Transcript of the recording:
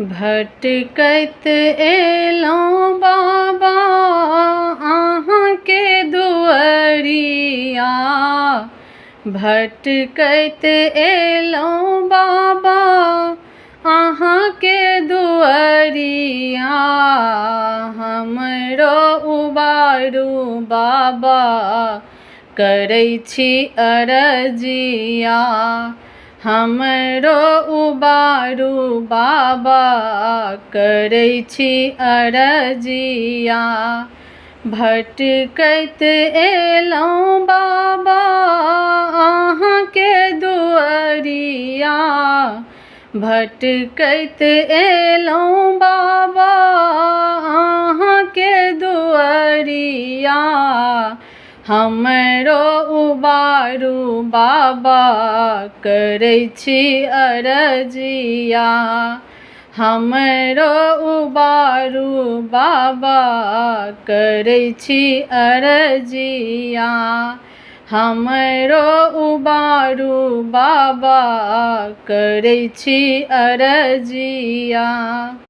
भटकैत एलहुँ बाबा अहाँके दुअरिया। भटकैत एलहुँ बाबा अहाँके दुअरिया। हमरो उबारू बाबा करै छी अरजिया। हमरो उबारू बाबा करै छी अरजिया। भटकैत एलहुँ बाबा अहाँके दुअरिया। भटकैत एलहुँ बाबा अहाँके दुअरिया। हमरो उबारू बाबा करै छी अरजिया। हमरो उबारू बाबा करै छी अरजिया। हमरो उबारू बाबा करै छी अरजिया।